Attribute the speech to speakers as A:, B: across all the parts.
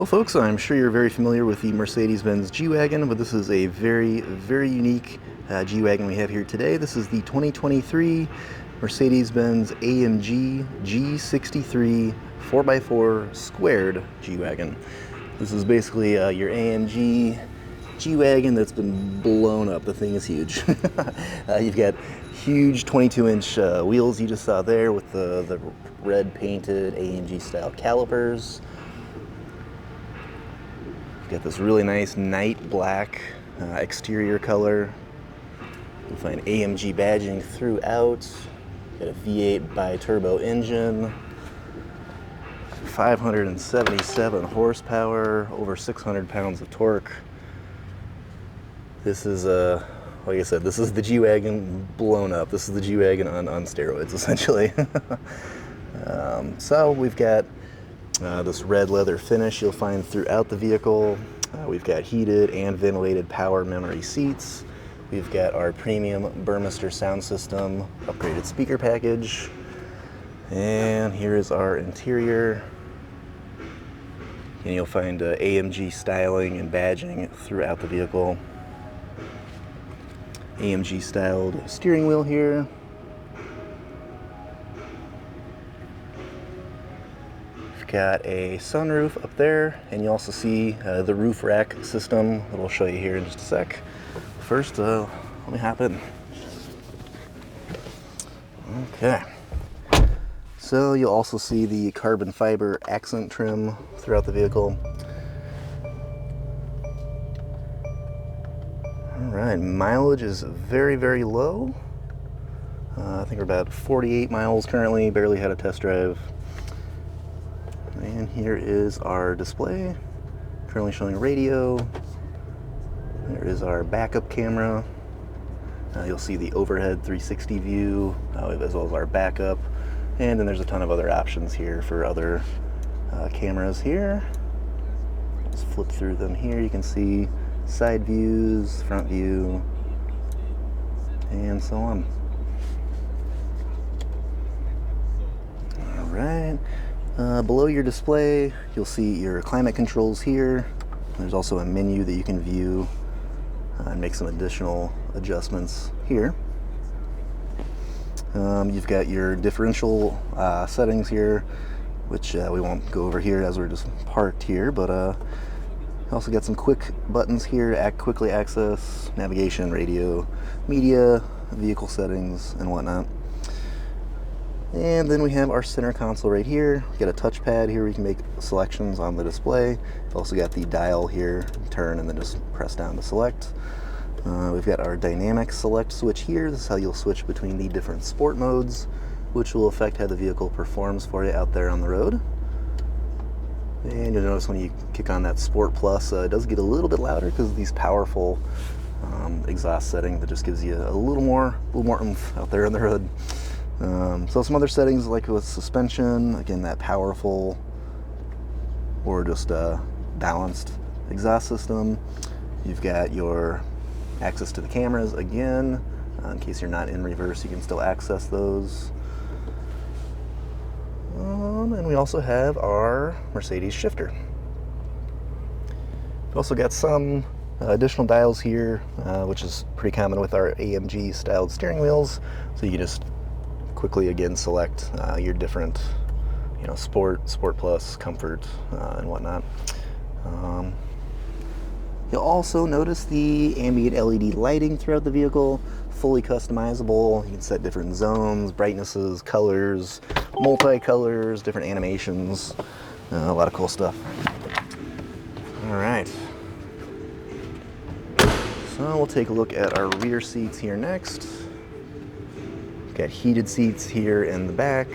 A: Well, folks, I'm sure you're very familiar with the Mercedes-Benz G Wagon, but this is a very unique G Wagon we have here today. This is the 2023 Mercedes-Benz AMG G63 4x4 squared G Wagon. This is basically your AMG G Wagon that's been blown up. The thing is huge. You've got huge 22-inch wheels you just saw there with the red painted AMG style calipers. Got this really nice night black exterior color. You'll find AMG badging throughout. Got a V8 bi-turbo engine, 577 horsepower, over 600 pounds of torque. This is like I said, this is the G Wagon blown up. This is the G Wagon on steroids, essentially. So we've got this red leather finish you'll find throughout the vehicle. We've got heated and ventilated power memory seats. We've got our premium Burmester sound system, upgraded speaker package. And here is our interior. And you'll find AMG styling and badging throughout the vehicle. AMG styled steering wheel here. Got a sunroof up there, and you also see the roof rack system that I'll show you here in just a sec. First, let me hop in. Okay. So you'll also see the carbon fiber accent trim throughout the vehicle. All right, mileage is very low. I think we're about 48 miles currently, barely had a test drive. And here is our display, currently showing radio. There is our backup camera. You'll see the overhead 360 view, as well as our backup. And then there's a ton of other options here for other cameras here. Let's flip through them here. You can see side views, front view, and so on. All right. Below your display, you'll see your climate controls here. There's also a menu that you can view and make some additional adjustments here. You've got your differential settings here, which we won't go over here as we're just parked here, but you also got some quick buttons here to quickly access navigation, radio, media, vehicle settings, and whatnot. And then we have our center console right here. We got a touchpad here where you can make selections on the display. We've also got the dial here, turn and then just press down to select. We've got our dynamic select switch here. This is how you'll switch between the different sport modes, which will affect how the vehicle performs for you out there on the road. And you'll notice when you kick on that Sport Plus, it does get a little bit louder because of these powerful exhaust setting that just gives you a little more oomph out there on the road. So some other settings, like with suspension, again, that powerful or just balanced exhaust system. You've got your access to the cameras again. In case you're not in reverse, you can still access those. And we also have our Mercedes shifter. We've also got some additional dials here, which is pretty common with our AMG styled steering wheels. So you just quickly again select your different, sport plus, comfort, and whatnot. You'll also notice the ambient LED lighting throughout the vehicle, fully customizable. You can set different zones, brightnesses, colors, multi-colors, different animations, a lot of cool stuff. All right. So we'll take a look at our rear seats here next. Got heated seats here in the back.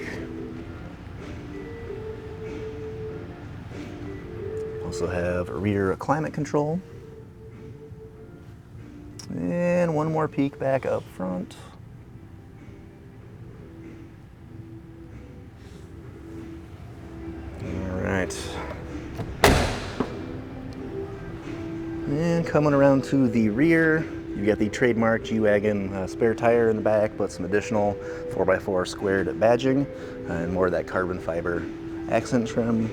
A: Also have rear climate control. And one more peek back up front. All right. And coming around to the rear, you've got the trademark G Wagon spare tire in the back, but some additional 4x4 squared badging and more of that carbon fiber accent trim.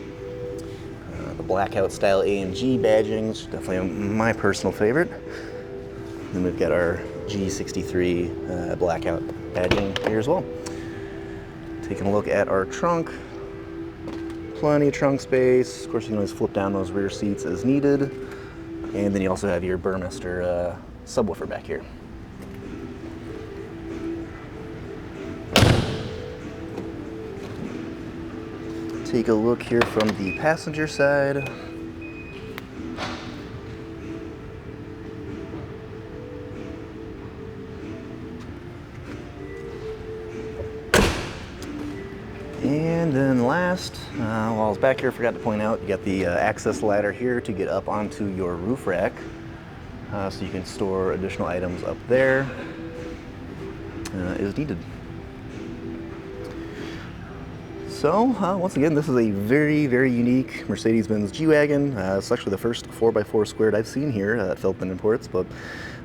A: The the blackout style AMG badgings, definitely my personal favorite. Then we've got our G63 blackout badging here as well. Taking a look at our trunk, plenty of trunk space. Of course, you can always flip down those rear seats as needed. And then you also have your Burmester subwoofer back here. Take a look here from the passenger side. And then last, while I was back here, I forgot to point out, you got the access ladder here to get up onto your roof rack. So you can store additional items up there as needed. So, once again, this is a very, very unique Mercedes-Benz G Wagon. It's actually the first 4x4 squared I've seen here at Feldmann Imports, but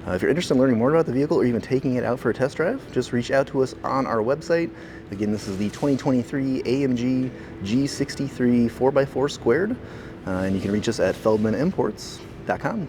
A: if you're interested in learning more about the vehicle or even taking it out for a test drive, just reach out to us on our website. Again, this is the 2023 AMG G63 4x4 squared, and you can reach us at feldmannimports.com.